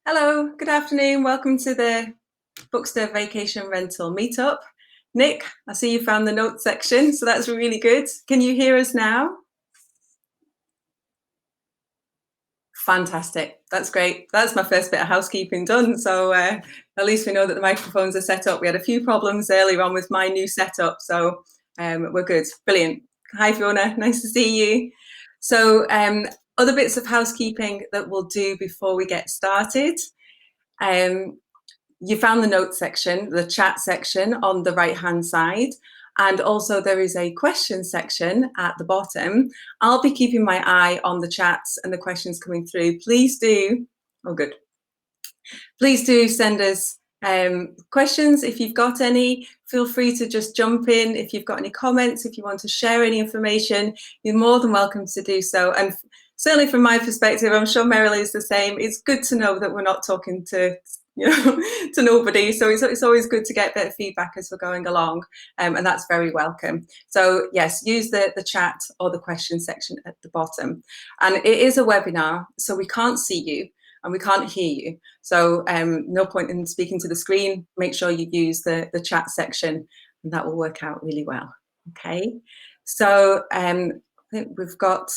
Hello, good afternoon. Welcome to the Bookster Vacation Rental Meetup. Nick, I see you found the notes section, so that's really good. Can you hear us now? Fantastic. That's great. That's my first bit of housekeeping done. So at least we know that the microphones are set up. We had a few problems earlier on with my new setup, so we're good. Brilliant. Hi, Fiona. Nice to see you. So other bits of housekeeping that we'll do before we get started. You found the notes section, the chat section on the right-hand side. And also there is a question section at the bottom. I'll be keeping my eye on the chats and the questions coming through. Please do, oh good. Please do send us questions if you've got any. Feel free to just jump in. If you've got any comments, if you want to share any information, you're more than welcome to do so. And certainly from my perspective, I'm sure Merilee is the same. It's good to know that we're not talking to to nobody, so it's always good to get a bit of feedback as we're going along, and that's very welcome. So yes, use the chat or the question section at the bottom. And it is a webinar, so we can't see you and we can't hear you, so no point in speaking to the screen. Make sure you use the chat section, and that will work out really well. Okay, so I think we've got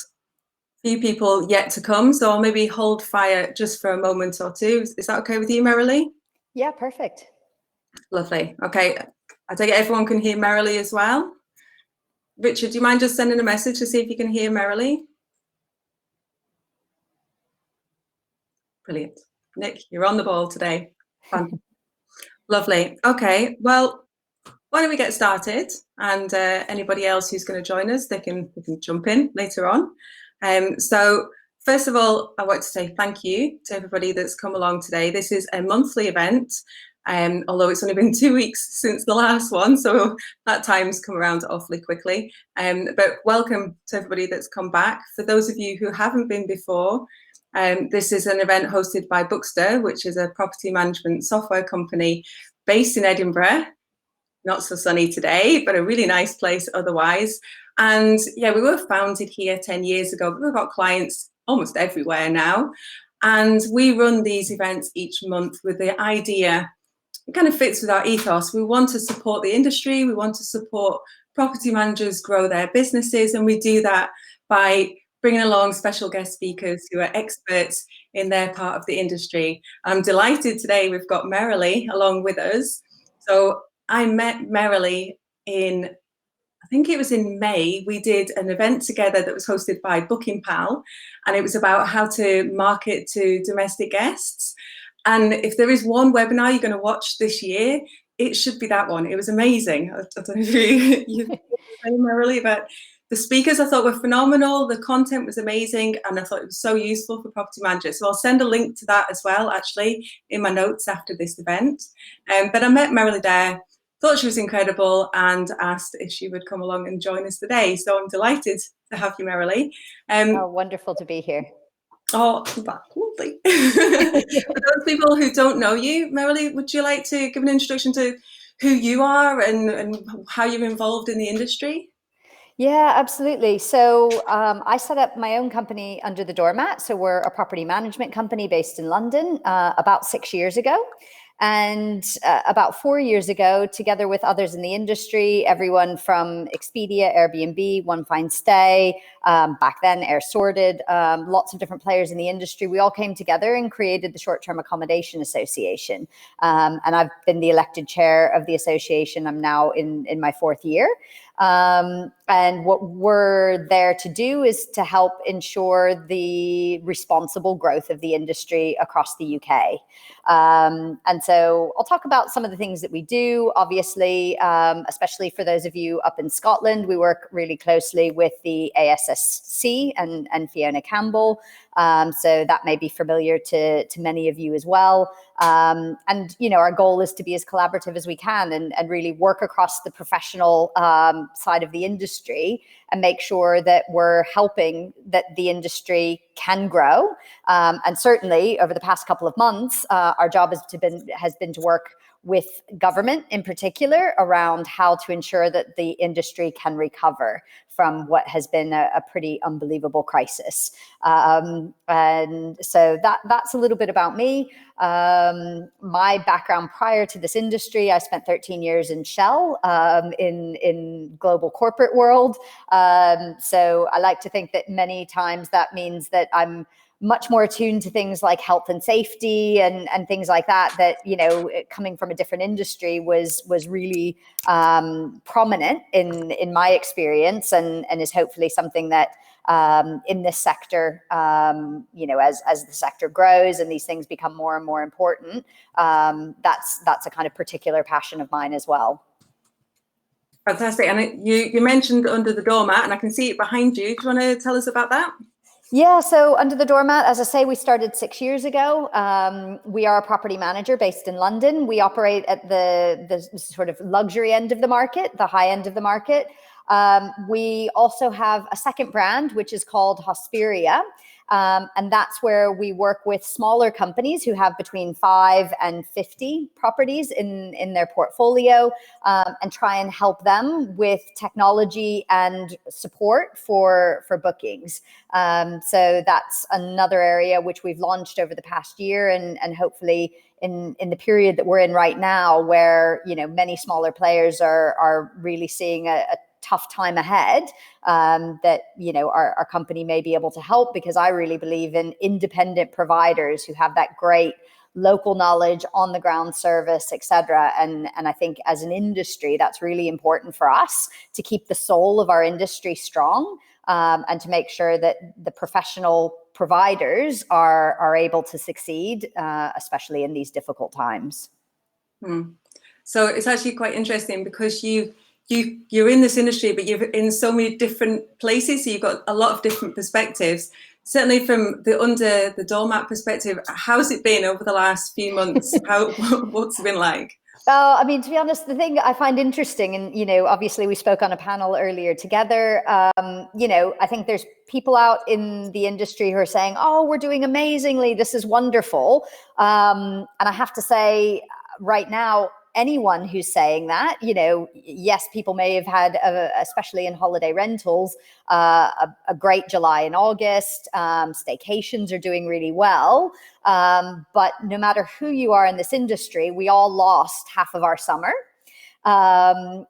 few people yet to come, so I'll maybe hold fire just for a moment or two. Is that okay with you, Merilee? Yeah, perfect. Lovely. Okay, I take it everyone can hear Merilee as well. Richard, do you mind just sending a message to see if you can hear Merilee? Brilliant. Nick, you're on the ball today. Fun. Lovely. Okay, well, why don't we get started? And anybody else who's going to join us, they can jump in later on. So first of all, I want to say thank you to everybody that's come along today. This is a monthly event, although it's only been 2 weeks since the last one, so that time's come around awfully quickly. But welcome to everybody that's come back. For those of you who haven't been before, this is an event hosted by Bookster, which is a property management software company based in Edinburgh. Not so sunny today, but a really nice place otherwise. And yeah, we were founded here 10 years ago, but we've got clients almost everywhere now. And we run these events each month with the idea, it kind of fits with our ethos. We want to support the industry. We want to support property managers grow their businesses. And we do that by bringing along special guest speakers who are experts in their part of the industry. I'm delighted today we've got Merilee along with us. So I met Merilee in, I think it was in May. We did an event together that was hosted by Booking Pal, and it was about how to market to domestic guests. And if there is one webinar you're going to watch this year, it should be that one. It was amazing. I don't know if you Merilee, but the speakers I thought were phenomenal. The content was amazing, and I thought it was so useful for property managers. So I'll send a link to that as well, actually, in my notes after this event. But I met Merilee there, thought she was incredible, and asked if she would come along and join us today. So I'm delighted to have you, Merilee. Oh, wonderful to be here. Oh, that's lovely. For those people who don't know you, Merilee, would you like to give an introduction to who you are and how you're involved in the industry? Yeah, absolutely. So I set up my own company under the doormat. So we're a property management company based in London about 6 years ago. And about 4 years ago, together with others in the industry, everyone from Expedia, Airbnb, One Fine Stay, back then Air Sorted, lots of different players in the industry, we all came together and created the Short-Term Accommodation Association. And I've been the elected chair of the association. I'm now in my 4th year. And what we're there to do is to help ensure the responsible growth of the industry across the UK. And so I'll talk about some of the things that we do. Obviously, especially for those of you up in Scotland, we work really closely with the ASSC and Fiona Campbell. So that may be familiar to many of you as well. And, you know, our goal is to be as collaborative as we can and really work across the professional side of the industry and make sure that we're helping that the industry can grow. And certainly over the past couple of months, our job has been to work with government in particular around how to ensure that the industry can recover from what has been a pretty unbelievable crisis. And so that's a little bit about me. My background prior to this industry, I spent 13 years in Shell, in global corporate world. So I like to think that many times that means that I'm much more attuned to things like health and safety and things like that, you know, coming from a different industry was really prominent in my experience, and is hopefully something that in this sector, you know, as the sector grows and these things become more and more important, that's a kind of particular passion of mine as well. Fantastic. And you mentioned Under the Doormat, and I can see it behind you. Do you want to tell us about that? Yeah, so Under the Doormat, as I say, we started 6 years ago. We are a property manager based in London. We operate at the sort of luxury end of the market, the high end of the market. We also have a second brand, which is called Hosperia. And that's where we work with smaller companies who have between 5 and 50 properties in their portfolio, and try and help them with technology and support for bookings. So that's another area which we've launched over the past year, and hopefully in the period that we're in right now, where, you know, many smaller players are really seeing a tough time ahead, that, you know, our company may be able to help, because I really believe in independent providers who have that great local knowledge, on the ground service, etc. And I think as an industry, that's really important for us to keep the soul of our industry strong, and to make sure that the professional providers are able to succeed, especially in these difficult times. So it's actually quite interesting, because you're in this industry, but you're in so many different places, so you've got a lot of different perspectives. Certainly from the Under the Doormat perspective, how's it been over the last few months? What's it been like? Well, I mean, to be honest, the thing I find interesting, and, you know, obviously we spoke on a panel earlier together, you know, I think there's people out in the industry who are saying, oh, we're doing amazingly, this is wonderful. And I have to say, right now, anyone who's saying that, you know, yes, people may have had, especially in holiday rentals, a great July and August. Staycations are doing really well. But no matter who you are in this industry, we all lost half of our summer. And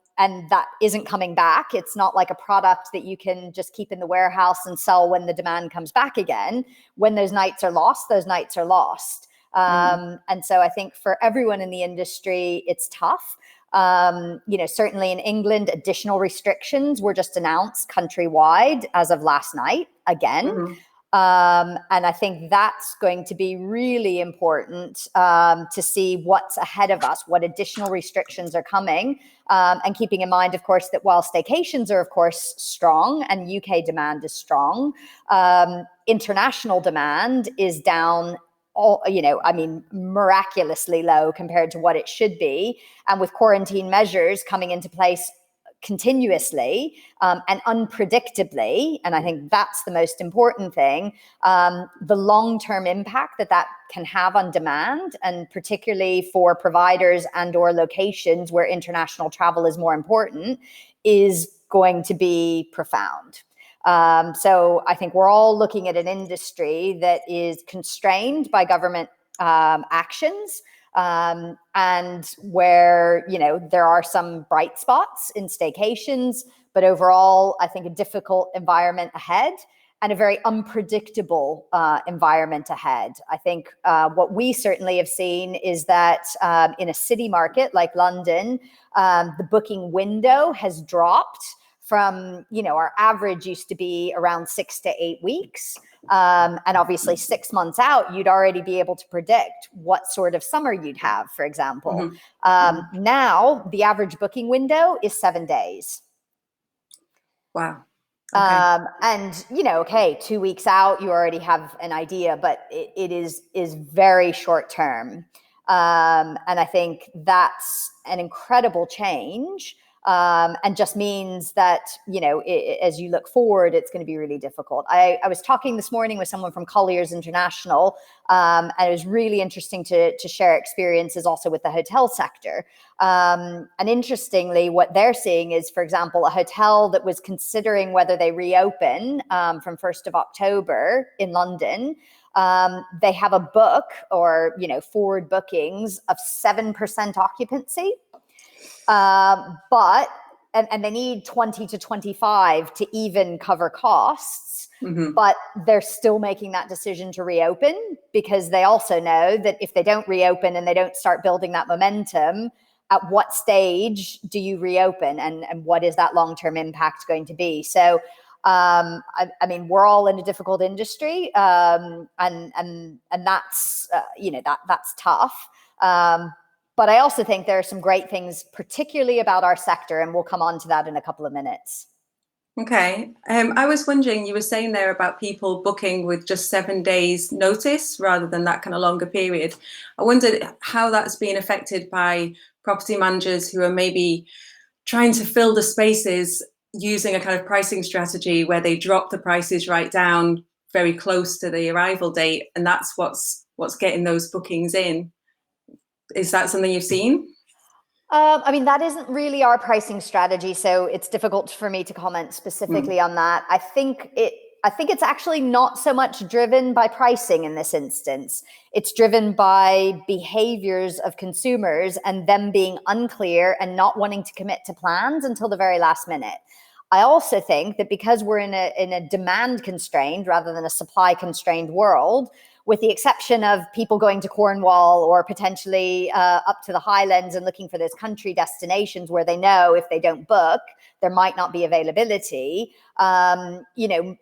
that isn't coming back. It's not like a product that you can just keep in the warehouse and sell when the demand comes back again. When those nights are lost, those nights are lost. And so I think for everyone in the industry, it's tough. You know, certainly in England, additional restrictions were just announced countrywide as of last night again. And I think that's going to be really important, to see what's ahead of us, what additional restrictions are coming. And keeping in mind, of course, that while staycations are, of course, strong and UK demand is strong, international demand is down, you know, I mean, miraculously low compared to what it should be. And with quarantine measures coming into place continuously, and unpredictably, and I think that's the most important thing, the long-term impact that can have on demand, and particularly for providers and or locations where international travel is more important, is going to be profound. So I think we're all looking at an industry that is constrained by government actions, and where, you know, there are some bright spots in staycations, but overall, I think a difficult environment ahead, and a very unpredictable environment ahead. I think what we certainly have seen is that in a city market like London, the booking window has dropped from, you know, our average used to be around 6 to 8 weeks. And obviously 6 months out, you'd already be able to predict what sort of summer you'd have, for example. Now, the average booking window is 7 days. Wow. Okay. And, you know, okay, 2 weeks out, you already have an idea, but it is very short term. And I think that's an incredible change. and just means that, as you look forward, it's going to be really difficult. I was talking this morning with someone from Colliers International, and it was really interesting to share experiences also with the hotel sector. And interestingly, what they're seeing is, for example, a hotel that was considering whether they reopen from 1st of October in London. They have a book or, forward bookings of 7% occupancy. But they need 20 to 25 to even cover costs, but they're still making that decision to reopen because they also know that if they don't reopen and they don't start building that momentum, at what stage do you reopen and what is that long-term impact going to be? So, I mean, we're all in a difficult industry, and that's, that's tough. But I also think there are some great things, particularly about our sector, and we'll come on to that in a couple of minutes. Okay. I was wondering, you were saying there about people booking with just 7 days notice rather than that kind of longer period. I wondered how that's being affected by property managers who are maybe trying to fill the spaces using a kind of pricing strategy where they drop the prices right down very close to the arrival date, and that's what's getting those bookings in. Is that something you've seen? I mean, that isn't really our pricing strategy, so it's difficult for me to comment specifically on that. I think it's actually not so much driven by pricing in this instance. It's driven by behaviors of consumers and them being unclear and not wanting to commit to plans until the very last minute. I also think that because we're in a demand constrained rather than a supply constrained world, with the exception of people going to Cornwall or potentially up to the Highlands and looking for those country destinations where they know if they don't book, there might not be availability. A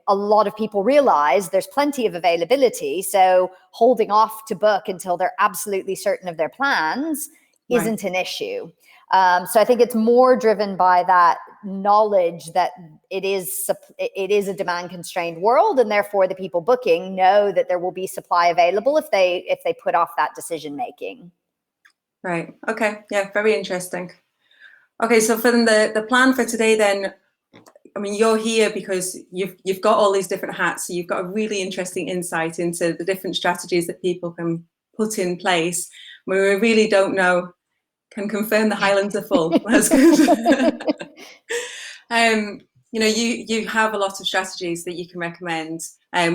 lot of people realize there's plenty of availability. So holding off to book until they're absolutely certain of their plans isn't an issue. So I think it's more driven by that knowledge that it is a demand constrained world, and therefore the people booking know that there will be supply available if they put off that decision making. Right. Okay. Yeah. Very interesting. Okay. So for the plan for today, then, I mean, you're here because you've got all these different hats. So you've got a really interesting insight into the different strategies that people can put in place. We really don't know. Can confirm the Highlands are full. That's good. You have a lot of strategies that you can recommend.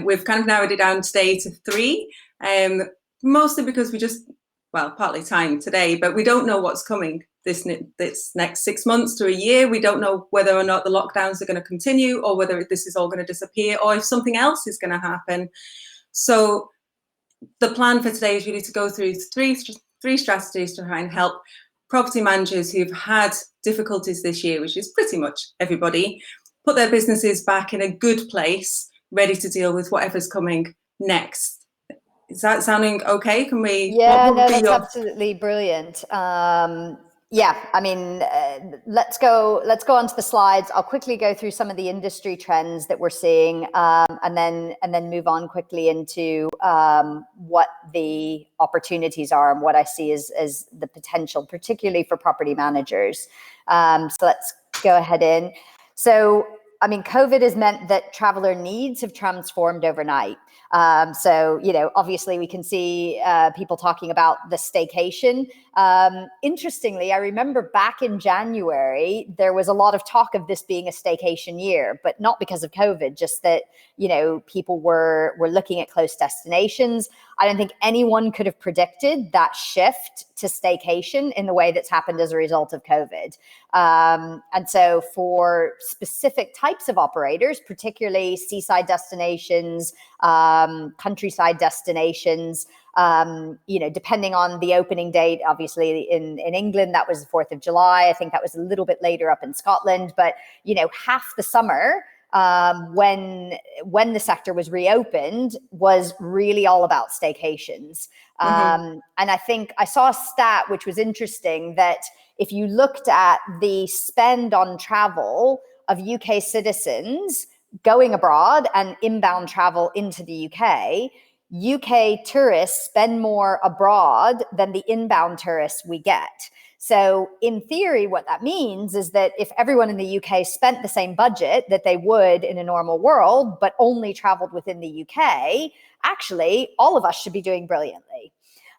We've kind of narrowed it down today to 3, mostly because partly time today, but we don't know what's coming this next 6 months to a year. We don't know whether or not the lockdowns are going to continue or whether this is all going to disappear or if something else is going to happen. So the plan for today is really to go through three strategies to try and help property managers who've had difficulties this year, which is pretty much everybody, put their businesses back in a good place, ready to deal with whatever's coming next. Is that sounding okay? Can we? Yeah, no, that's absolutely brilliant. Yeah, I mean, let's go onto the slides. I'll quickly go through some of the industry trends that we're seeing, and then move on quickly into what the opportunities are and what I see as the potential, particularly for property managers. So let's go ahead in. So, I mean, COVID has meant that traveler needs have transformed overnight. So, obviously we can see people talking about the staycation. Interestingly, I remember back in January, there was a lot of talk of this being a staycation year, but not because of COVID, just that, people were looking at close destinations. I don't think anyone could have predicted that shift to staycation in the way that's happened as a result of COVID. And so for specific types of operators, particularly seaside destinations, countryside destinations, depending on the opening date, obviously in England, that was the 4th of July. I think that was a little bit later up in Scotland, but, half the summer, when the sector was reopened was really all about staycations. And I think I saw a stat, which was interesting, that if you looked at the spend on travel of UK citizens going abroad and inbound travel into the UK tourists spend more abroad than the inbound tourists we get. So in theory, what that means is that if everyone in the UK spent the same budget that they would in a normal world, but only traveled within the UK, actually, all of us should be doing brilliantly.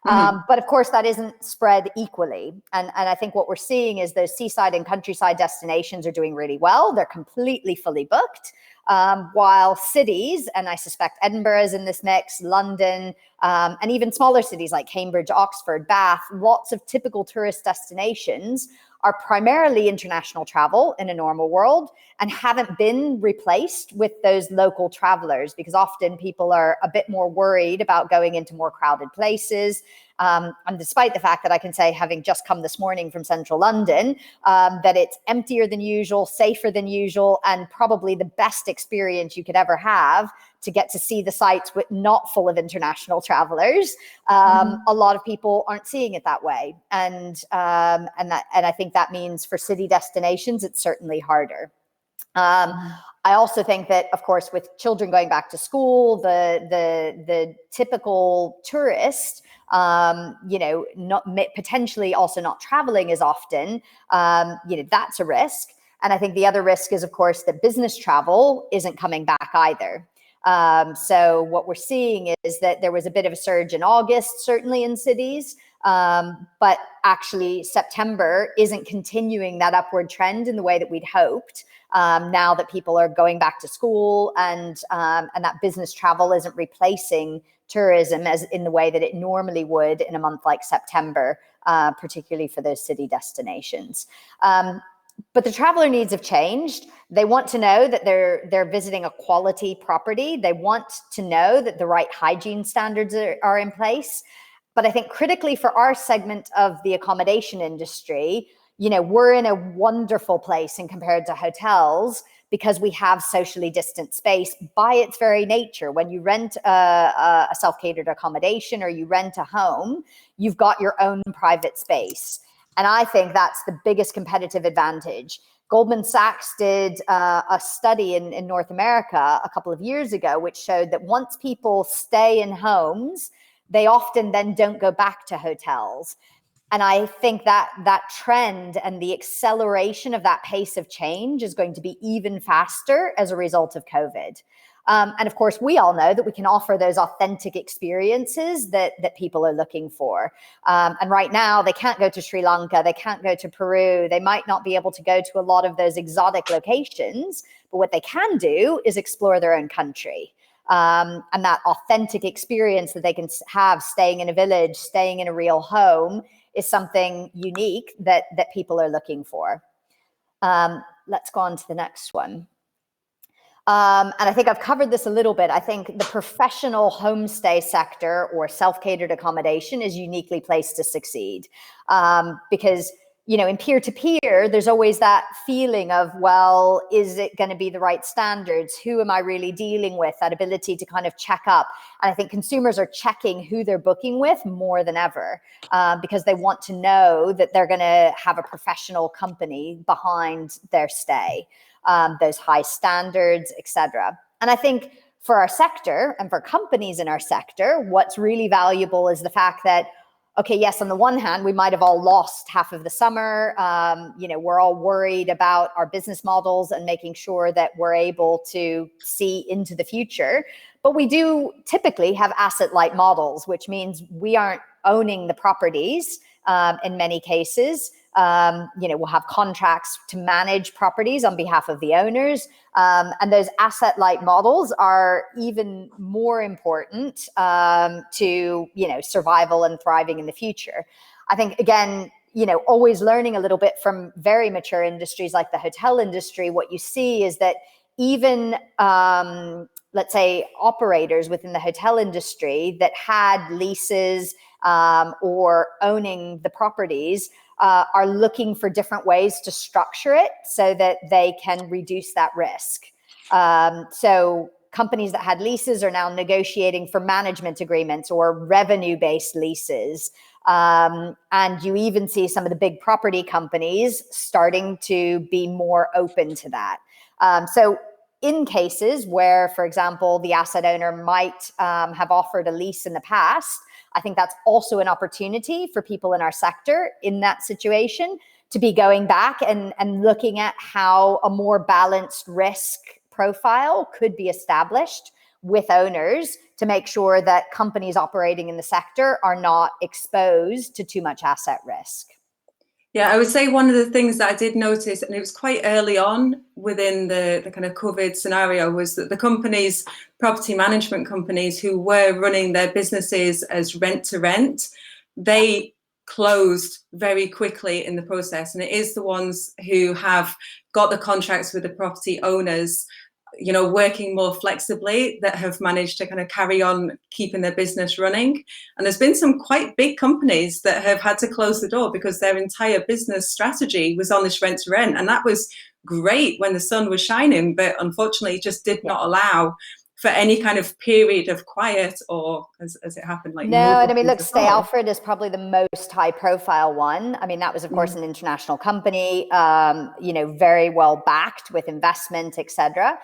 But of course, that isn't spread equally. And I think what we're seeing is those seaside and countryside destinations are doing really well. They're completely fully booked. While cities, and I suspect Edinburgh is in this mix, London, and even smaller cities like Cambridge, Oxford, Bath, lots of typical tourist destinations are primarily international travel in a normal world and haven't been replaced with those local travelers, because often people are a bit more worried about going into more crowded places. And despite the fact that I can say, having just come this morning from central London, that it's emptier than usual, safer than usual, and probably the best experience you could ever have to get to see the sites with not full of international travelers. A lot of people aren't seeing it that way. And I think that means for city destinations, it's certainly harder. I also think that, of course, with children going back to school, the typical tourist, not potentially also not traveling as often, that's a risk. And I think the other risk is, of course, that business travel isn't coming back either. So what we're seeing is that there was a bit of a surge in August, certainly in cities, but actually September isn't continuing that upward trend in the way that we'd hoped. Now that people are going back to school and that business travel isn't replacing tourism as in the way that it normally would in a month like September, particularly for those city destinations. But the traveler needs have changed. They want to know that they're visiting a quality property. They want to know that the right hygiene standards are in place. But I think critically for our segment of the accommodation industry, we're in a wonderful place in compared to hotels because we have socially distant space by its very nature. When you rent a self-catered accommodation or you rent a home, you've got your own private space. And I think that's the biggest competitive advantage. Goldman Sachs did a study in North America a couple of years ago, which showed that once people stay in homes, they often then don't go back to hotels. And I think that trend and the acceleration of that pace of change is going to be even faster as a result of COVID. And of course, we all know that we can offer those authentic experiences that people are looking for. And right now, they can't go to Sri Lanka, they can't go to Peru, they might not be able to go to a lot of those exotic locations, but what they can do is explore their own country. And that authentic experience that they can have staying in a village, staying in a real home, is something unique that people are looking for. Let's go on to the next one. And I think I've covered this a little bit. I think the professional homestay sector or self-catered accommodation is uniquely placed to succeed because, in peer-to-peer, there's always that feeling of, well, is it going to be the right standards? Who am I really dealing with? That ability to kind of check up. And I think consumers are checking who they're booking with more than ever because they want to know that they're going to have a professional company behind their stay. Those high standards, et cetera. And I think for our sector and for companies in our sector, what's really valuable is the fact that, okay, yes, on the one hand, we might have all lost half of the summer. We're all worried about our business models and making sure that we're able to see into the future. But we do typically have asset-light models, which means we aren't owning the properties in many cases. We'll have contracts to manage properties on behalf of the owners. And those asset-light models are even more important to, survival and thriving in the future. I think, again, always learning a little bit from very mature industries like the hotel industry, what you see is that even, let's say, operators within the hotel industry that had leases or owning the properties are looking for different ways to structure it so that they can reduce that risk. So companies that had leases are now negotiating for management agreements or revenue-based leases. And you even see some of the big property companies starting to be more open to that. So in cases where, for example, the asset owner might have offered a lease in the past, I think that's also an opportunity for people in our sector in that situation to be going back and looking at how a more balanced risk profile could be established with owners to make sure that companies operating in the sector are not exposed to too much asset risk. Yeah, I would say one of the things that I did notice, and it was quite early on within the kind of COVID scenario, was that the companies, property management companies who were running their businesses as rent to rent, they closed very quickly in the process. And it is the ones who have got the contracts with the property owners, you know, working more flexibly, that have managed to kind of carry on keeping their business running. And there's been some quite big companies that have had to close the door because their entire business strategy was on this rent to rent. And that was great when the sun was shining, but unfortunately it just did not allow for any kind of period of quiet, or as it happened, like no. And I mean, look, Stay Alfred is probably the most high profile one. I mean, that was of course an international company, you know, very well backed with investment, etc.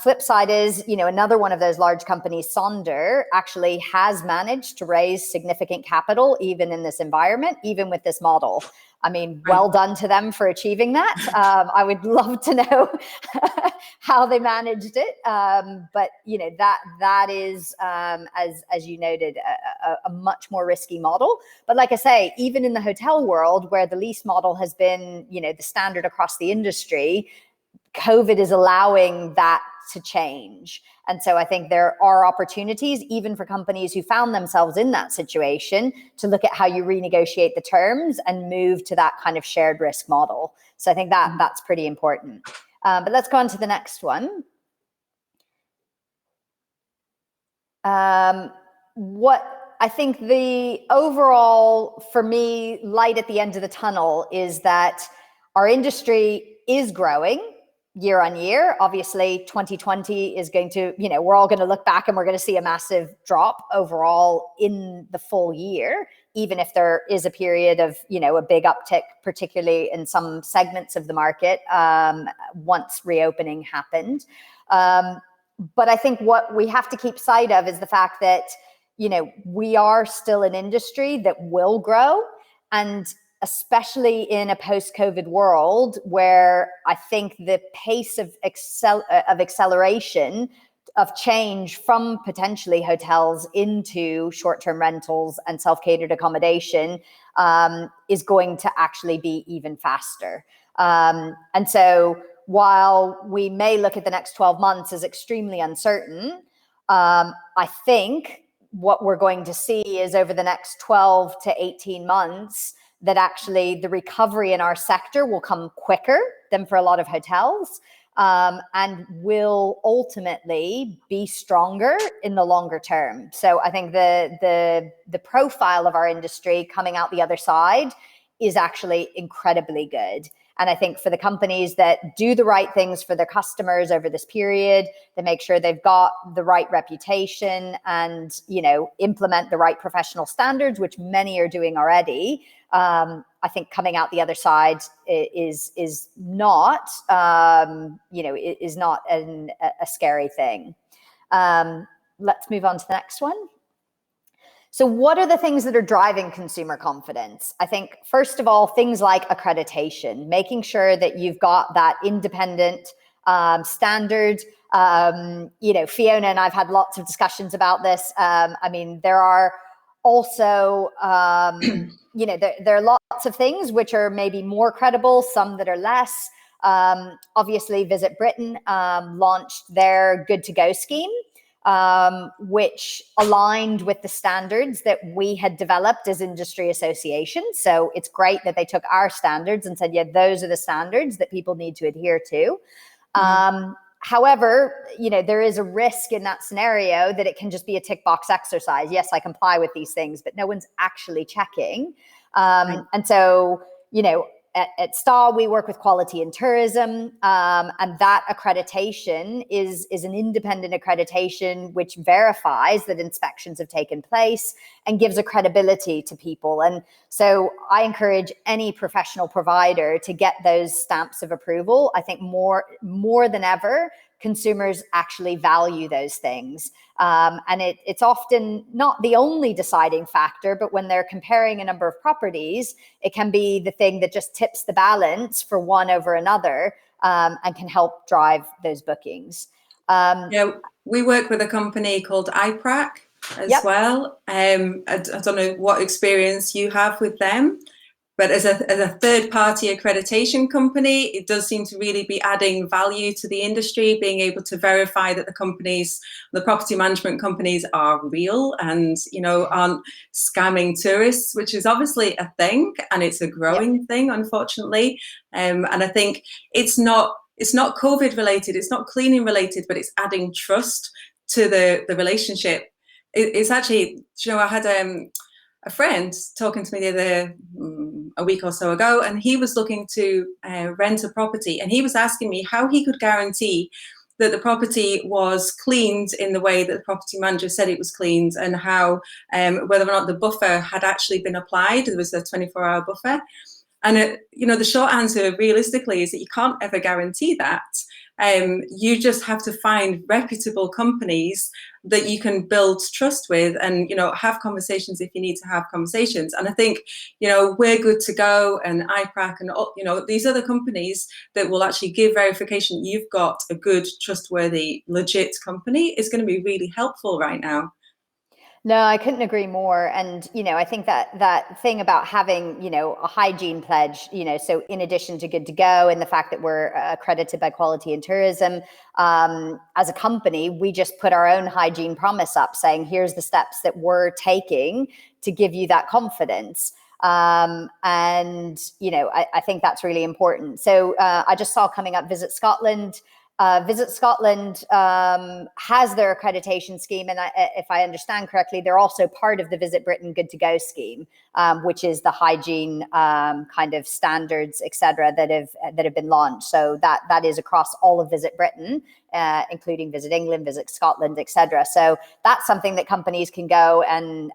Flip side is, you know, another one of those large companies, Sonder, actually has managed to raise significant capital even in this environment, even with this model. I mean, well done to them for achieving that. I would love to know how they managed it. But, you know, that is, as you noted, a much more risky model. But like I say, even in the hotel world, where the lease model has been, you know, the standard across the industry, COVID is allowing that to change. And so I think there are opportunities, even for companies who found themselves in that situation, to look at how you renegotiate the terms and move to that kind of shared risk model. So I think that's pretty important. But let's go on to the next one. What I think the overall, for me, light at the end of the tunnel is that our industry is growing year on year. Obviously, 2020 is going to, you know, we're all going to look back and we're going to see a massive drop overall in the full year, even if there is a period of, you know, a big uptick, particularly in some segments of the market once reopening happened. But I think what we have to keep sight of is the fact that, you know, we are still an industry that will grow, and especially in a post-COVID world where I think the pace of acceleration of change from potentially hotels into short-term rentals and self-catered accommodation is going to actually be even faster. And so while we may look at the next 12 months as extremely uncertain, I think what we're going to see is over the next 12 to 18 months, that actually the recovery in our sector will come quicker than for a lot of hotels, and will ultimately be stronger in the longer term. So I think the profile of our industry coming out the other side is actually incredibly good. And I think for the companies that do the right things for their customers over this period, that make sure they've got the right reputation and, you know, implement the right professional standards, which many are doing already, I think coming out the other side is not, you know, is not a scary thing. Let's move on to the next one. So what are the things that are driving consumer confidence? I think, first of all, things like accreditation, making sure that you've got that independent standard. You know, Fiona and I've had lots of discussions about this. I mean, there are also, you know, there are lots of things which are maybe more credible, some that are less. Obviously, Visit Britain launched their Good to Go scheme, which aligned with the standards that we had developed as industry associations. So it's great that they took our standards and said, yeah, those are the standards that people need to adhere to. However, you know, there is a risk in that scenario that it can just be a tick box exercise. Yes, I comply with these things, but no one's actually checking. And so, you know, at STAA, we work with quality in tourism, and that accreditation is an independent accreditation which verifies that inspections have taken place and gives a credibility to people. And so I encourage any professional provider to get those stamps of approval. I think more than ever, consumers actually value those things. And it's often not the only deciding factor, but when they're comparing a number of properties, it can be the thing that just tips the balance for one over another, and can help drive those bookings. Yeah, we work with a company called iPrac as well. I don't know what experience you have with them, but as a third-party accreditation company, it does seem to really be adding value to the industry, being able to verify that the property management companies are real and, aren't scamming tourists, which is obviously a thing, and it's a growing thing, unfortunately. And I think it's not COVID related, it's not cleaning related, but it's adding trust to the relationship. It's actually, I had a friend talking to me a week or so ago, and he was looking to rent a property, and he was asking me how he could guarantee that the property was cleaned in the way that the property manager said it was cleaned, and how whether or not the buffer had actually been applied. There was a 24-hour buffer. And the short answer realistically is that you can't ever guarantee that. You just have to find reputable companies that you can build trust with, and have conversations if you need to have conversations. And I think we're good to go, and iPrac and these other companies that will actually give verification you've got a good, trustworthy, legit company is going to be really helpful right now. No, I couldn't agree more. And, I think that thing about having, a hygiene pledge, so in addition to good to go and the fact that we're accredited by Quality in Tourism, as a company, we just put our own hygiene promise up saying, here's the steps that we're taking to give you that confidence. And, I think that's really important. So I just saw coming up Visit Scotland. Visit Scotland has their accreditation scheme, and if I understand correctly, they're also part of the Visit Britain Good to Go scheme, which is the hygiene kind of standards, etc., that have been launched. So that is across all of Visit Britain, including Visit England, Visit Scotland, etc. So that's something that companies can go and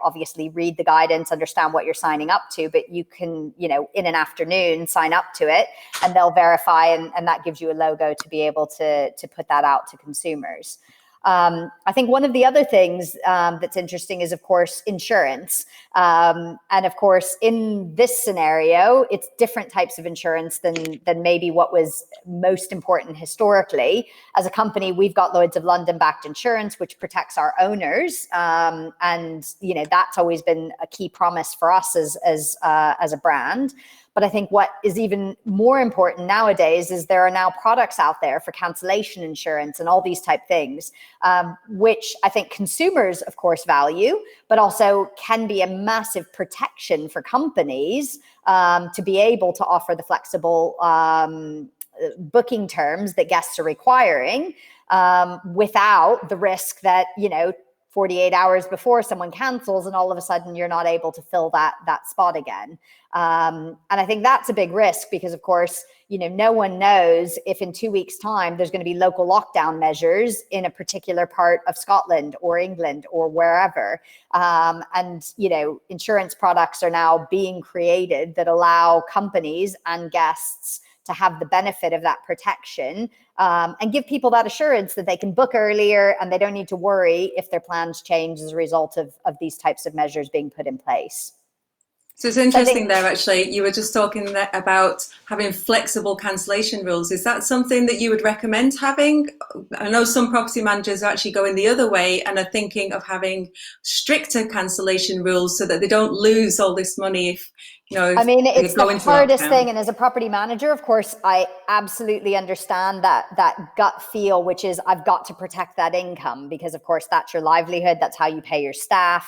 obviously read the guidance, understand what you're signing up to, but you can in an afternoon sign up to it, and they'll verify, and that gives you a logo to be able to put that out to consumers. I think one of the other things that's interesting is, of course, insurance. And of course, in this scenario, it's different types of insurance than maybe what was most important historically. As a company, we've got Lloyd's of London-backed insurance, which protects our owners. And, that's always been a key promise for us as a brand. But I think what is even more important nowadays is there are now products out there for cancellation insurance and all these type things, which I think consumers, of course, value, but also can be a massive protection for companies to be able to offer the flexible booking terms that guests are requiring without the risk that, 48 hours before someone cancels and all of a sudden you're not able to fill that spot again. And I think that's a big risk because, of course, no one knows if in 2 weeks' time there's going to be local lockdown measures in a particular part of Scotland or England or wherever. And insurance products are now being created that allow companies and guests to have the benefit of that protection, and give people that assurance that they can book earlier and they don't need to worry if their plans change as a result of these types of measures being put in place. So it's interesting there, actually. You were just talking about having flexible cancellation rules. Is that something that you would recommend having? I know some property managers are actually going the other way and are thinking of having stricter cancellation rules so that they don't lose all this money if it's the hardest thing. And as a property manager, of course, I absolutely understand that gut feel, which is I've got to protect that income because, of course, that's your livelihood. That's how you pay your staff.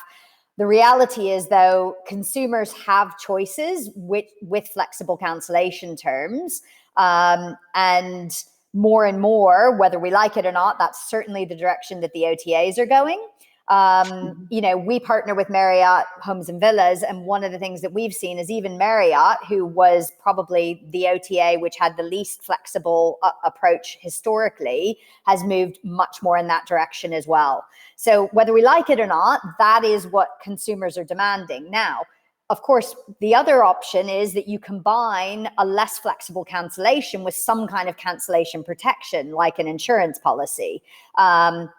The reality is, though, consumers have choices with flexible cancellation terms. And more, whether we like it or not, that's certainly the direction that the OTAs are going. We partner with Marriott Homes and Villas, and one of the things that we've seen is even Marriott, who was probably the OTA which had the least flexible approach historically, has moved much more in that direction as well. So whether we like it or not, that is what consumers are demanding now. Of course, the other option is that you combine a less flexible cancellation with some kind of cancellation protection, like an insurance policy. But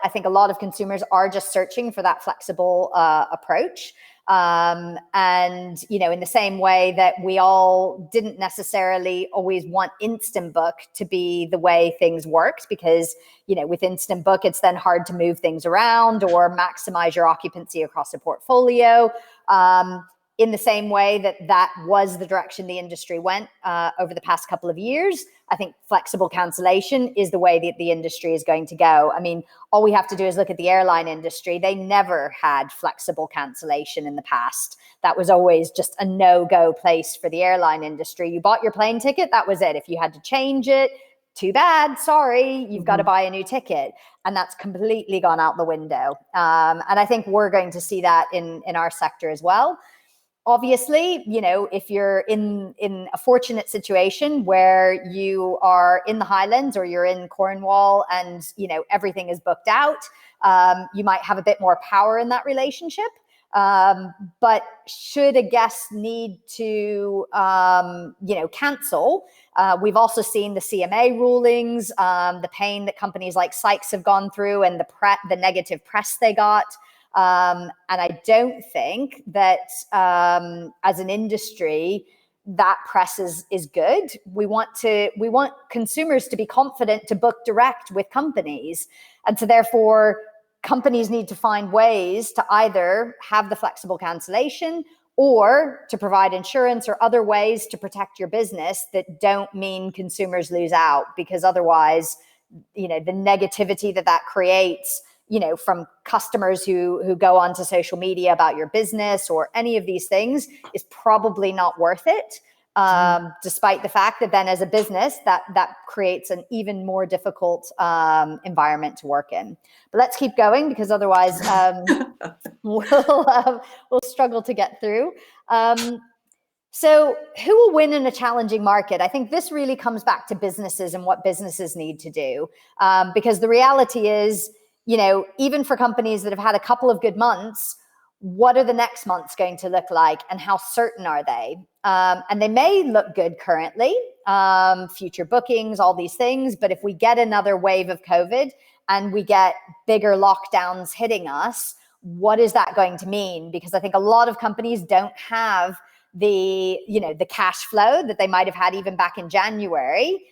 I think a lot of consumers are just searching for that flexible approach. And, you know, in the same way that we all didn't necessarily always want instant book to be the way things worked, because, you know, with instant book, it's then hard to move things around or maximize your occupancy across a portfolio. In the same way that that was the direction the industry went over the past couple of years, I think flexible cancellation is the way that the industry is going to go. I mean, all we have to do is look at the airline industry. They never had flexible cancellation in the past. That was always just a no-go place for the airline industry. You bought your plane ticket, that was it. If you had to change it, too bad, sorry, you've got to buy a new ticket. And that's completely gone out the window. And I think we're going to see that in our sector as well. Obviously, you know, if you're in a fortunate situation where you are in the Highlands or you're in Cornwall and, you know, everything is booked out, you might have a bit more power in that relationship. But should a guest need to, you know, cancel, we've also seen the CMA rulings, the pain that companies like Sykes have gone through and the negative press they got. And I don't think that as an industry, that press is good. We want consumers to be confident to book direct with companies. And so therefore, companies need to find ways to either have the flexible cancellation or to provide insurance or other ways to protect your business that don't mean consumers lose out, because otherwise, you know, the negativity that creates, you know, from customers who go onto social media about your business or any of these things is probably not worth it. Despite the fact that then as a business, that creates an even more difficult environment to work in. But let's keep going, because otherwise we'll struggle to get through. So who will win in a challenging market? I think this really comes back to businesses and what businesses need to do. Because the reality is, you know, even for companies that have had a couple of good months, what are the next months going to look like and how certain are they? And they may look good currently, future bookings, all these things. But if we get another wave of COVID and we get bigger lockdowns hitting us, what is that going to mean? Because I think a lot of companies don't have the cash flow that they might have had even back in January,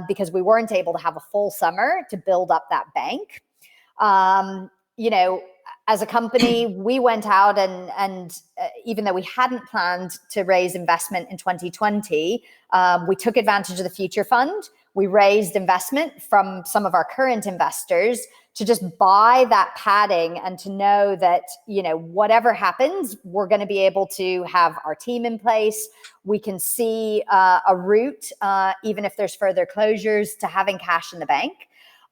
because we weren't able to have a full summer to build up that bank. You know, as a company, we went out and even though we hadn't planned to raise investment in 2020, we took advantage of the Future Fund. We raised investment from some of our current investors to just buy that padding and to know that, you know, whatever happens, we're going to be able to have our team in place. We can see a route, even if there's further closures, to having cash in the bank.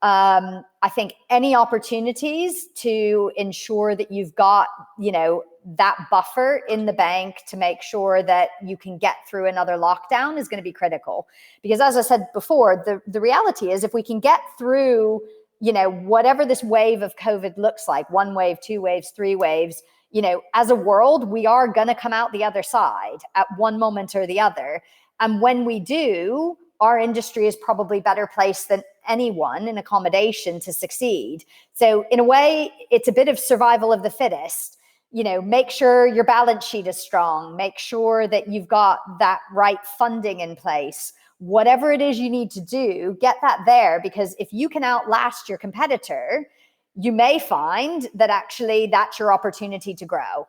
I think any opportunities to ensure that you've got, you know, that buffer in the bank to make sure that you can get through another lockdown is going to be critical. Because as I said before, the reality is if we can get through, you know, whatever this wave of COVID looks like, 1 wave, 2 waves, 3 waves, you know, as a world, we are going to come out the other side at one moment or the other. And when we do, our industry is probably better placed than anyone in accommodation to succeed. So in a way, it's a bit of survival of the fittest. You know, make sure your balance sheet is strong. Make sure that you've got that right funding in place. Whatever it is you need to do, get that there, because if you can outlast your competitor, you may find that actually that's your opportunity to grow.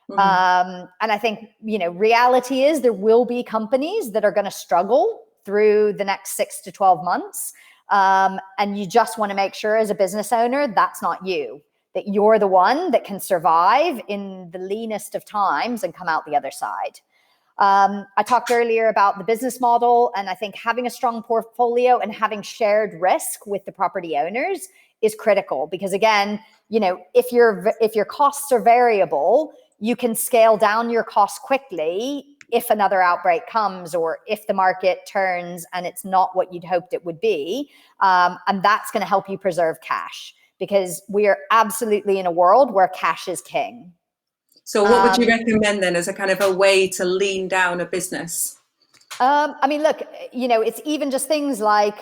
And I think, you know, reality is there will be companies that are going to struggle through the next 6 to 12 months. And you just want to make sure as a business owner, that's not you, that you're the one that can survive in the leanest of times and come out the other side. I talked earlier about the business model, and I think having a strong portfolio and having shared risk with the property owners is critical, because again, you know, if your costs are variable, you can scale down your costs quickly if another outbreak comes or if the market turns and it's not what you'd hoped it would be. And that's going to help you preserve cash, because we are absolutely in a world where cash is king. So what would you recommend then as a kind of a way to lean down a business? I mean, look, it's even just things like,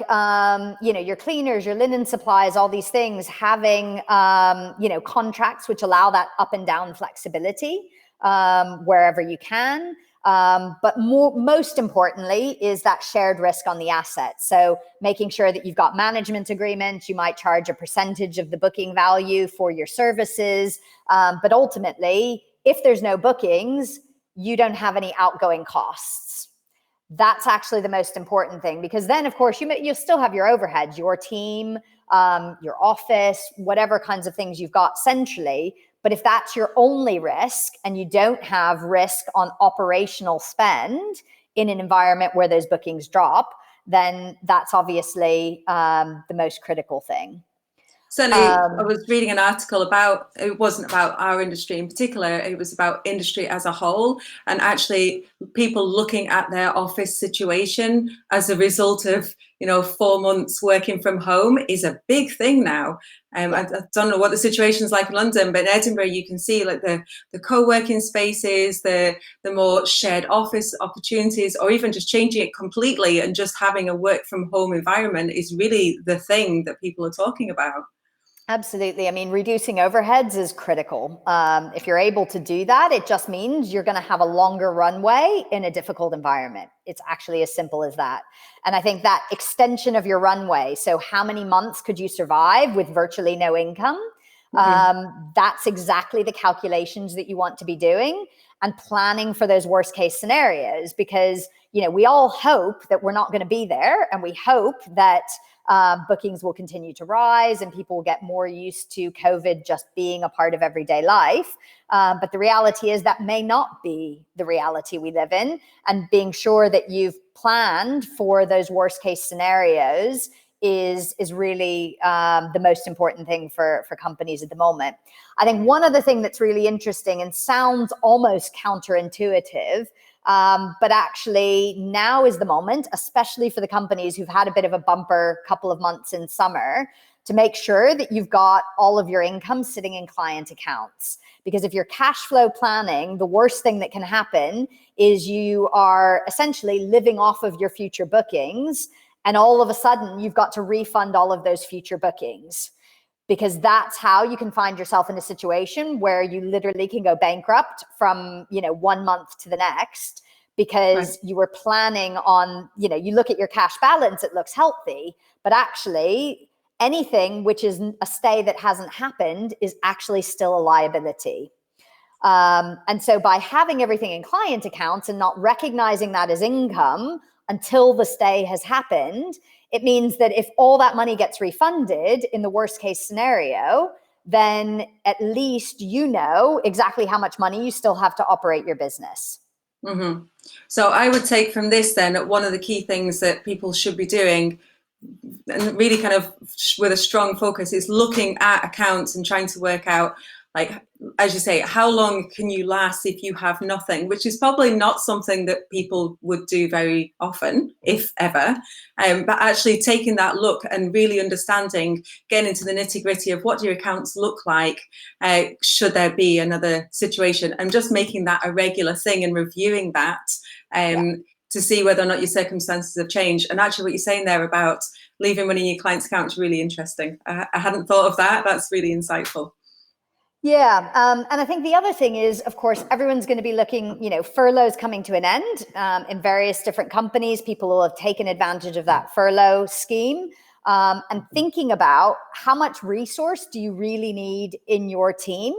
your cleaners, your linen supplies, all these things, having, contracts which allow that up and down flexibility wherever you can. But most importantly is that shared risk on the asset. So making sure that you've got management agreements, you might charge a percentage of the booking value for your services. But ultimately, if there's no bookings, you don't have any outgoing costs. That's actually the most important thing, because then, of course, you'll still have your overheads, your team, your office, whatever kinds of things you've got centrally. But if that's your only risk and you don't have risk on operational spend in an environment where those bookings drop, then that's obviously the most critical thing. Certainly, I was reading an article about, it wasn't about our industry in particular, it was about industry as a whole, and actually people looking at their office situation as a result of, 4 months working from home is a big thing now. I don't know what the situation's like in London, but in Edinburgh you can see like the co-working spaces, the more shared office opportunities, or even just changing it completely and just having a work from home environment is really the thing that people are talking about. Absolutely. I mean, reducing overheads is critical. If you're able to do that, it just means you're going to have a longer runway in a difficult environment. It's actually as simple as that. And I think that extension of your runway, so how many months could you survive with virtually no income? That's exactly the calculations that you want to be doing and planning for those worst case scenarios, because, we all hope that we're not going to be there, and we hope that bookings will continue to rise and people will get more used to COVID just being a part of everyday life. But the reality is that may not be the reality we live in, and being sure that you've planned for those worst case scenarios is really the most important thing for companies at the moment. I think one other thing that's really interesting and sounds almost counterintuitive, but actually now is the moment, especially for the companies who've had a bit of a bumper couple of months in summer, to make sure that you've got all of your income sitting in client accounts. Because if you're cash flow planning, the worst thing that can happen is you are essentially living off of your future bookings, and all of a sudden you've got to refund all of those future bookings. Because that's how you can find yourself in a situation where you literally can go bankrupt from, 1 month to the next, because you were planning on, you look at your cash balance, it looks healthy, but actually anything which is a stay that hasn't happened is actually still a liability. And so by having everything in client accounts and not recognizing that as income until the stay has happened, it means that if all that money gets refunded in the worst case scenario, then at least you know exactly how much money you still have to operate your business. So I would take from this then that one of the key things that people should be doing, and really kind of with a strong focus, is looking at accounts and trying to work out, like, as you say, how long can you last if you have nothing, which is probably not something that people would do very often, if ever. But actually taking that look and really understanding, getting into the nitty gritty of what do your accounts look like, should there be another situation, and just making that a regular thing and reviewing that to see whether or not your circumstances have changed. And actually what you're saying there about leaving money in your client's account is really interesting. I hadn't thought of that. That's really insightful. Yeah. And I think the other thing is, of course, everyone's going to be looking, furloughs coming to an end in various different companies. People will have taken advantage of that furlough scheme, and thinking about how much resource do you really need in your team,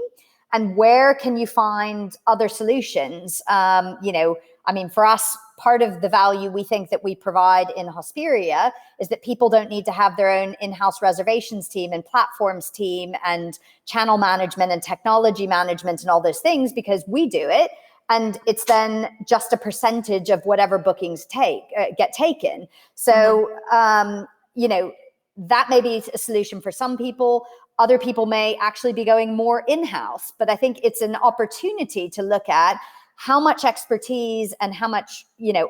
and where can you find other solutions? For us, part of the value we think that we provide in Hosperia is that people don't need to have their own in-house reservations team and platforms team and channel management and technology management and all those things, because we do it. And it's then just a percentage of whatever bookings get taken. So, that may be a solution for some people. Other people may actually be going more in-house. But I think it's an opportunity to look at how much expertise and how much,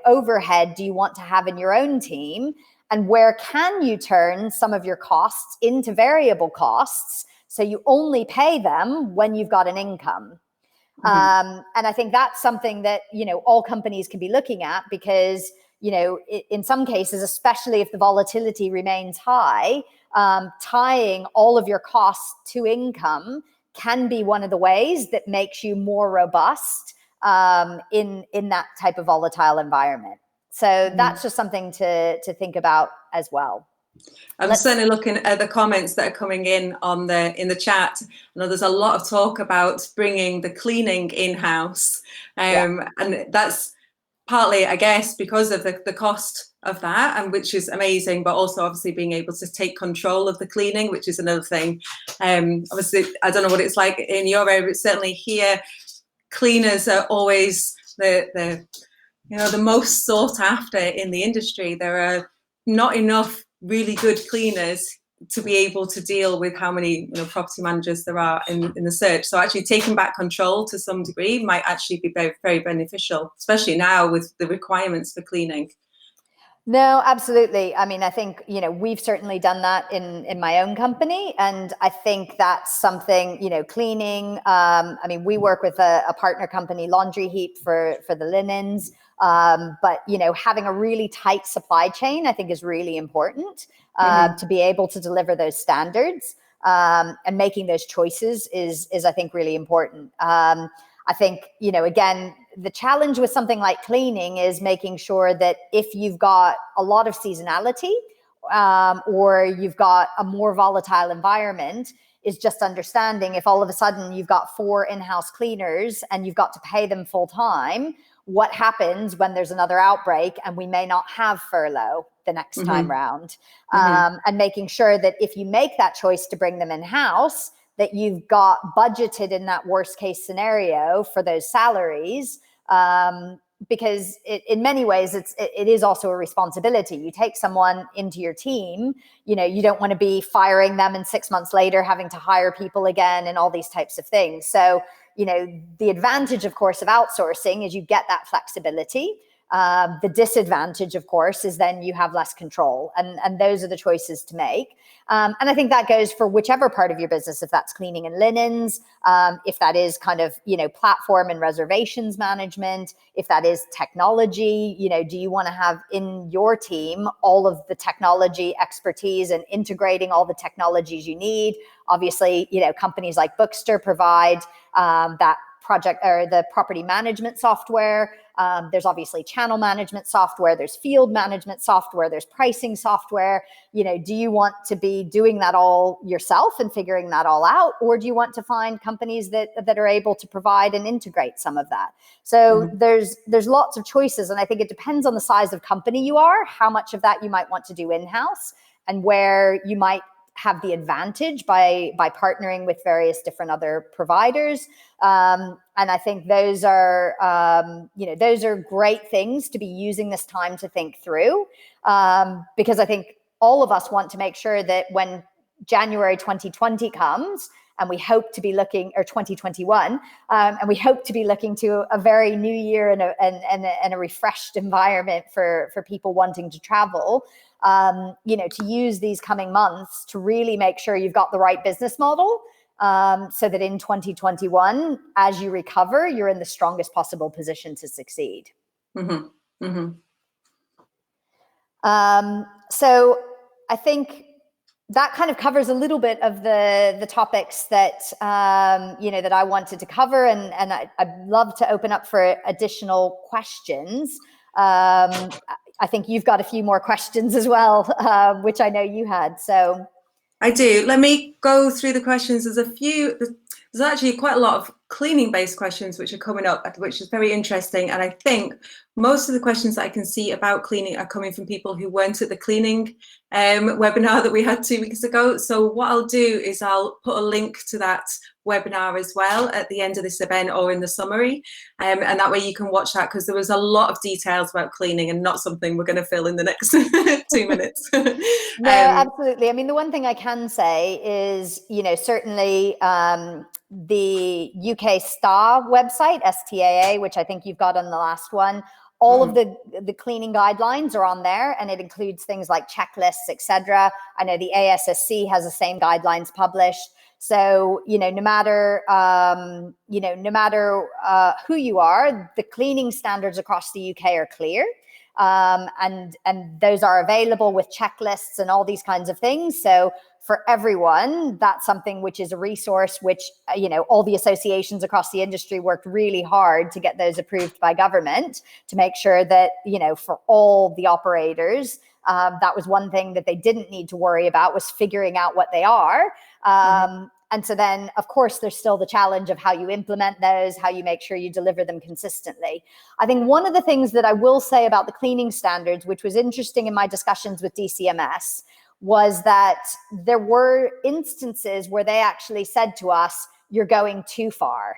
overhead do you want to have in your own team, and where can you turn some of your costs into variable costs so you only pay them when you've got an income. And I think that's something that, all companies can be looking at, because, in some cases, especially if the volatility remains high, tying all of your costs to income can be one of the ways that makes you more robust in that type of volatile environment. So that's just something to think about as well. I'm certainly looking at the comments that are coming in in the chat. I know there's a lot of talk about bringing the cleaning in-house, and that's partly, I guess, because of the cost of that, and which is amazing, but also obviously being able to take control of the cleaning, which is another thing. Obviously, I don't know what it's like in your area, but certainly here, cleaners are always the most sought after in the industry. There are not enough really good cleaners to be able to deal with how many property managers there are in the search. So actually taking back control to some degree might actually be very, very beneficial, especially now with the requirements for cleaning. No, absolutely. I mean, I think, we've certainly done that in my own company. And I think that's something, cleaning. I mean, we work with a partner company, Laundry Heap, for the linens. But, having a really tight supply chain, I think, is really important to be able to deliver those standards. And making those choices is I think, really important. I think, again, the challenge with something like cleaning is making sure that if you've got a lot of seasonality or you've got a more volatile environment, is just understanding if all of a sudden you've got 4 in-house cleaners and you've got to pay them full time, what happens when there's another outbreak and we may not have furlough the next time round? And making sure that if you make that choice to bring them in-house, that you've got budgeted in that worst case scenario for those salaries, because in many ways it is also a responsibility. You take someone into your team, you don't want to be firing them and 6 months later having to hire people again and all these types of things. So, the advantage, of course, of outsourcing is you get that flexibility. The disadvantage, of course, is then you have less control, and those are the choices to make. And I think that goes for whichever part of your business, if that's cleaning and linens, if that is kind of, platform and reservations management, if that is technology, do you want to have in your team all of the technology expertise and integrating all the technologies you need? Obviously, companies like Bookster provide that project or the property management software. There's obviously channel management software, there's field management software, there's pricing software. Do you want to be doing that all yourself and figuring that all out? Or do you want to find companies that are able to provide and integrate some of that? So there's lots of choices. And I think it depends on the size of company you are, how much of that you might want to do in-house, and where you might have the advantage by partnering with various different other providers. And I think those are great things to be using this time to think through, because I think all of us want to make sure that when January 2020 comes, and we hope to be looking, or 2021, and we hope to be looking to a very new year and a refreshed environment for people wanting to travel, to use these coming months to really make sure you've got the right business model, so that in 2021, as you recover, you're in the strongest possible position to succeed. So I think that kind of covers a little bit of the topics that that I wanted to cover, and I'd love to open up for additional questions. I think you've got a few more questions as well, which I know you had. So I do. Let me go through the questions. There's actually quite a lot of cleaning based questions which are coming up, which is very interesting. And I think most of the questions that I can see about cleaning are coming from people who weren't at the cleaning webinar that we had 2 weeks ago. So what I'll do is I'll put a link to that webinar as well at the end of this event or in the summary, and that way you can watch that, because there was a lot of details about cleaning and not something we're going to fill in the next 2 minutes. No, absolutely. I mean, the one thing I can say is, certainly the UK STAA website, STAA, which I think you've got on the last one, all of the cleaning guidelines are on there, and it includes things like checklists, etc. I know the ASSC has the same guidelines published. So, no matter who you are, the cleaning standards across the UK are clear. And those are available with checklists and all these kinds of things. So for everyone, that's something which is a resource which, all the associations across the industry worked really hard to get those approved by government to make sure that, for all the operators, that was one thing that they didn't need to worry about, was figuring out what they are. And so then, of course, there's still the challenge of how you implement those, how you make sure you deliver them consistently. I think one of the things that I will say about the cleaning standards, which was interesting in my discussions with DCMS, was that there were instances where they actually said to us, you're going too far.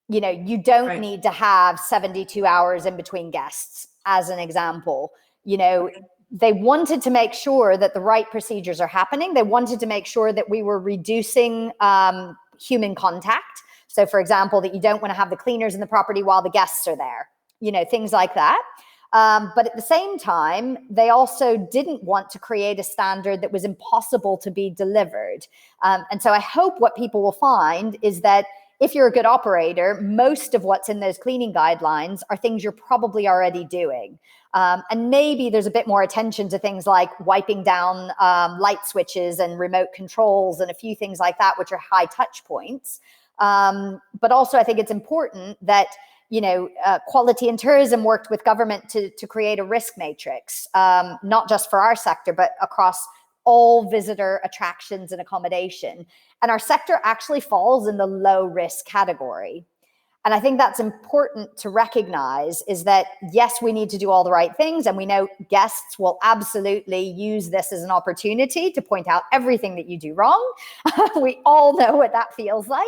You don't need to have 72 hours in between guests, as an example. They wanted to make sure that the right procedures are happening. They wanted to make sure that we were reducing human contact. So, for example, that you don't want to have the cleaners in the property while the guests are there, things like that. But at the same time, they also didn't want to create a standard that was impossible to be delivered. And so I hope what people will find is that if you're a good operator, most of what's in those cleaning guidelines are things you're probably already doing. And maybe there's a bit more attention to things like wiping down light switches and remote controls and a few things like that, which are high touch points. But also I think it's important that, Quality and Tourism worked with government to create a risk matrix, not just for our sector, but across all visitor attractions and accommodation. And our sector actually falls in the low risk category. And I think that's important to recognize, is that, yes, we need to do all the right things. And we know guests will absolutely use this as an opportunity to point out everything that you do wrong. We all know what that feels like.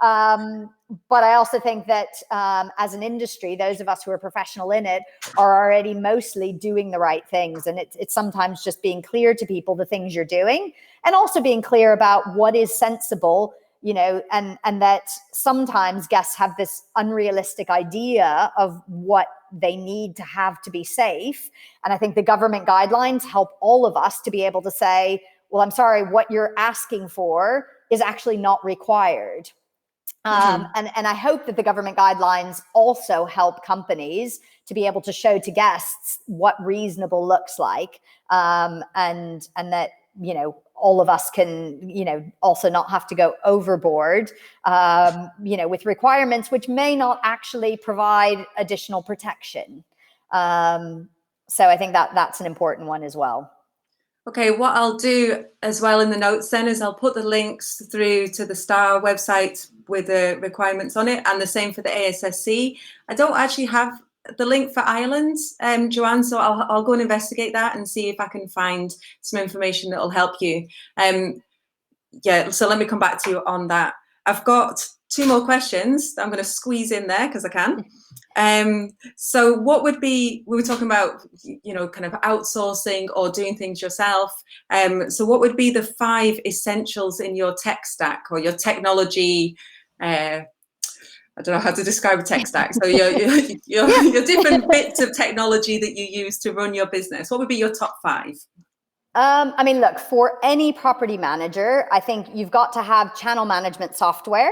But I also think that as an industry, those of us who are professional in it are already mostly doing the right things. And it's sometimes just being clear to people the things you're doing, and also being clear about what is sensible, and that sometimes guests have this unrealistic idea of what they need to have to be safe. And I think the government guidelines help all of us to be able to say, well, I'm sorry, what you're asking for is actually not required. And I hope that the government guidelines also help companies to be able to show to guests what reasonable looks like, and that, all of us can, also not have to go overboard, with requirements which may not actually provide additional protection. So I think that's an important one as well. Okay, what I'll do as well in the notes then is I'll put the links through to the STAA website with the requirements on it, and the same for the ASSC. I don't actually have the link for Ireland, Joanne, so I'll go and investigate that and see if I can find some information that will help you. Yeah, so let me come back to you on that. I've got 2 more questions that I'm going to squeeze in there because I can. So what would be, we were talking about, kind of outsourcing or doing things yourself. So what would be the 5 essentials in your tech stack or your technology? I don't know how to describe a tech stack. So your different bits of technology that you use to run your business. What would be your top 5? Look, for any property manager, I think you've got to have channel management software.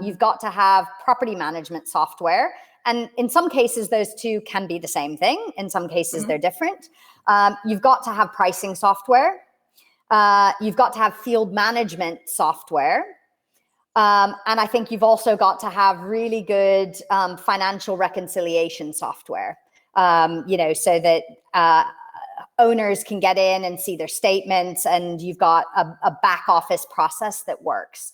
You've got to have property management software. And in some cases, those 2 can be the same thing. In some cases, they're different. You've got to have pricing software. You've got to have field management software. And I think you've also got to have really good financial reconciliation software, so that owners can get in and see their statements, and you've got a back office process that works.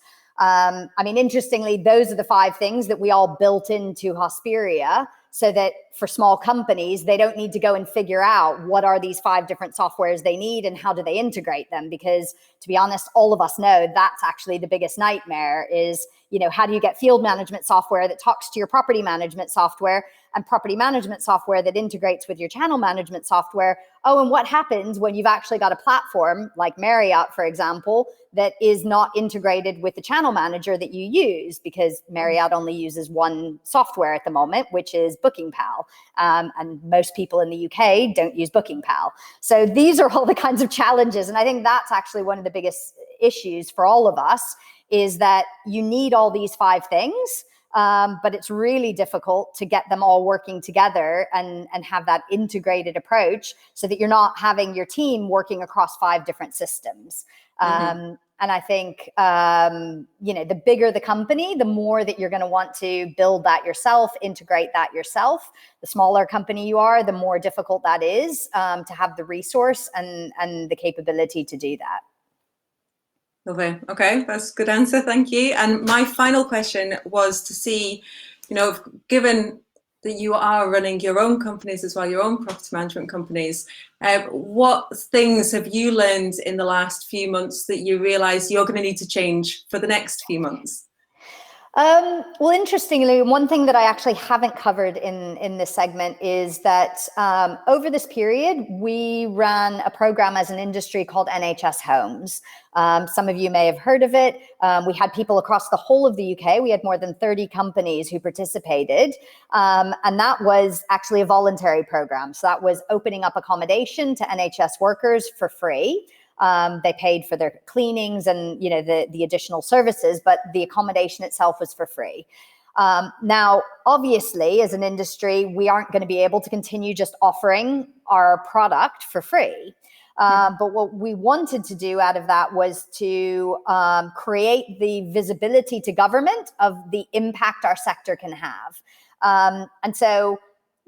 Interestingly, those are the 5 things that we all built into Hosperia, so that for small companies, they don't need to go and figure out what are these 5 different softwares they need and how do they integrate them. Because to be honest, all of us know that's actually the biggest nightmare is, how do you get field management software that talks to your property management software and property management software that integrates with your channel management software? Oh, and what happens when you've actually got a platform like Marriott, for example, that is not integrated with the channel manager that you use, because Marriott only uses one software at the moment, which is BookingPal. And most people in the UK don't use BookingPal. So these are all the kinds of challenges. And I think that's actually one of the biggest issues for all of us is that you need all these 5 things, but it's really difficult to get them all working together and have that integrated approach so that you're not having your team working across 5 different systems. And I think, the bigger the company, the more that you're going to want to build that yourself, integrate that yourself. The smaller company you are, the more difficult that is to have the resource and the capability to do that. Lovely. Okay, that's a good answer. Thank you. And my final question was to see, given that you are running your own companies as well, your own property management companies, what things have you learned in the last few months that you realise you're going to need to change for the next few months? Well, interestingly, one thing that I actually haven't covered in this segment is that over this period, we ran a program as an industry called NHS Homes. Some of you may have heard of it. We had people across the whole of the UK. We had more than 30 companies who participated. And that was actually a voluntary program. So that was opening up accommodation to NHS workers for free. They paid for their cleanings and the additional services, but the accommodation itself was for free. Now, obviously, as an industry, we aren't going to be able to continue just offering our product for free. But what we wanted to do out of that was to create the visibility to government of the impact our sector can have. And so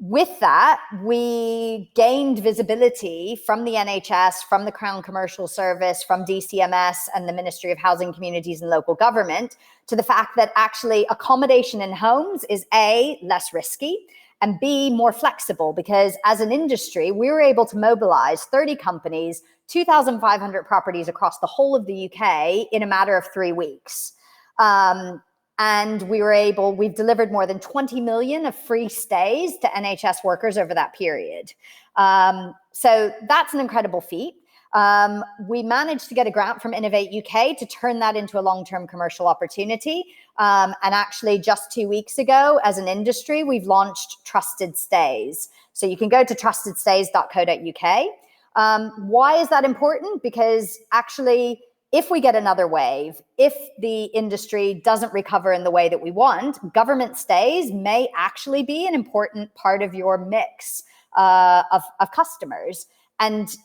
with that, we gained visibility from the NHS, from the Crown Commercial Service, from DCMS and the Ministry of Housing, Communities and Local Government to the fact that actually accommodation in homes is A, less risky, and B, more flexible, because as an industry, we were able to mobilize 30 companies, 2,500 properties across the whole of the UK in a matter of 3 weeks. And we've delivered more than 20 million of free stays to NHS workers over that period. So that's an incredible feat. We managed to get a grant from Innovate UK to turn that into a long-term commercial opportunity. And actually just 2 weeks ago, as an industry, we've launched Trusted Stays. So you can go to trustedstays.co.uk. Why is that important? Because actually, if we get another wave, if the industry doesn't recover in the way that we want, government stays may actually be an important part of your mix of customers. And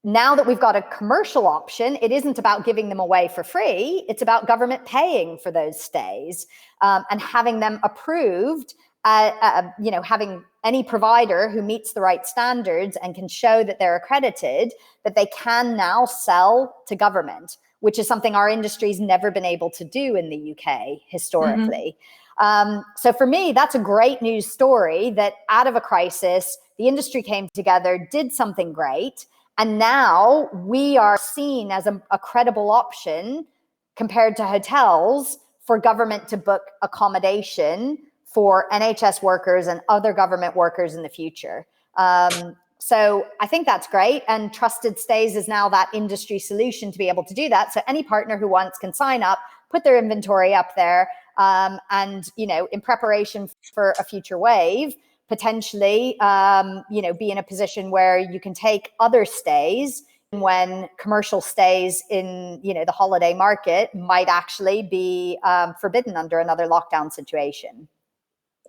now that we've got a commercial option, it isn't about giving them away for free. It's about government paying for those stays and having them approved, having any provider who meets the right standards and can show that they're accredited, that they can now sell to government, which is something our industry's never been able to do in the UK historically. So for me, that's a great news story that out of a crisis, the industry came together, did something great, and now we are seen as a credible option compared to hotels for government to book accommodation for NHS workers and other government workers in the future. So I think that's great. And Trusted Stays is now that industry solution to be able to do that. So any partner who wants can sign up, put their inventory up there, and, in preparation for a future wave, potentially, be in a position where you can take other stays when commercial stays in, the holiday market might actually be forbidden under another lockdown situation.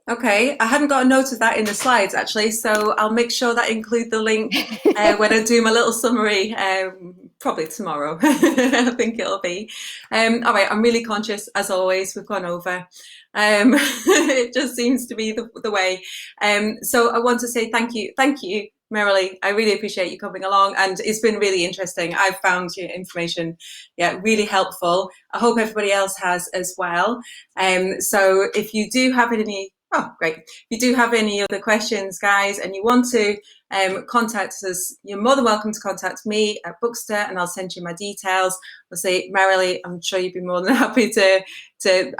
Okay, I hadn't got a note of that in the slides actually, so I'll make sure that I include the link when I do my little summary, probably tomorrow. I think it'll be. All right, I'm really conscious, as always, we've gone over. It just seems to be the way. So I want to say thank you, Merilee. I really appreciate you coming along, and it's been really interesting. I've found your information, really helpful. I hope everybody else has as well. So if you do have any, great. If you do have any other questions, guys, and you want to contact us, you're more than welcome to contact me at Bookster, and I'll send you my details. I'll say, Merilee, I'm sure you'd be more than happy to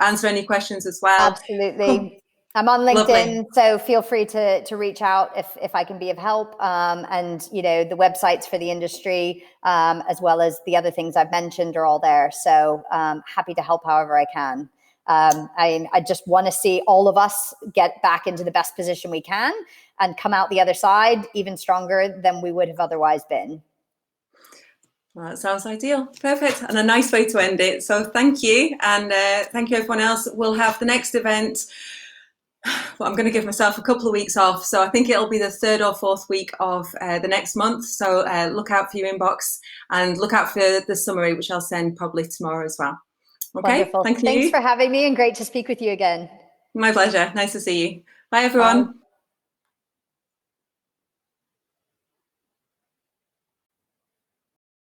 answer any questions as well. Absolutely. I'm on LinkedIn, lovely. So feel free to reach out if I can be of help. And, the websites for the industry, as well as the other things I've mentioned are all there. So happy to help however I can. I just want to see all of us get back into the best position we can and come out the other side even stronger than we would have otherwise been. Well, that sounds ideal. Perfect. And a nice way to end it. So thank you. And thank you, everyone else. We'll have the next event. Well, I'm going to give myself a couple of weeks off. So I think it'll be the 3rd or 4th week of the next month. So look out for your inbox and look out for the summary, which I'll send probably tomorrow as well. Okay. Wonderful. Thank you. Thanks for having me, and great to speak with you again. My pleasure. Nice to see you. Bye, everyone. Bye.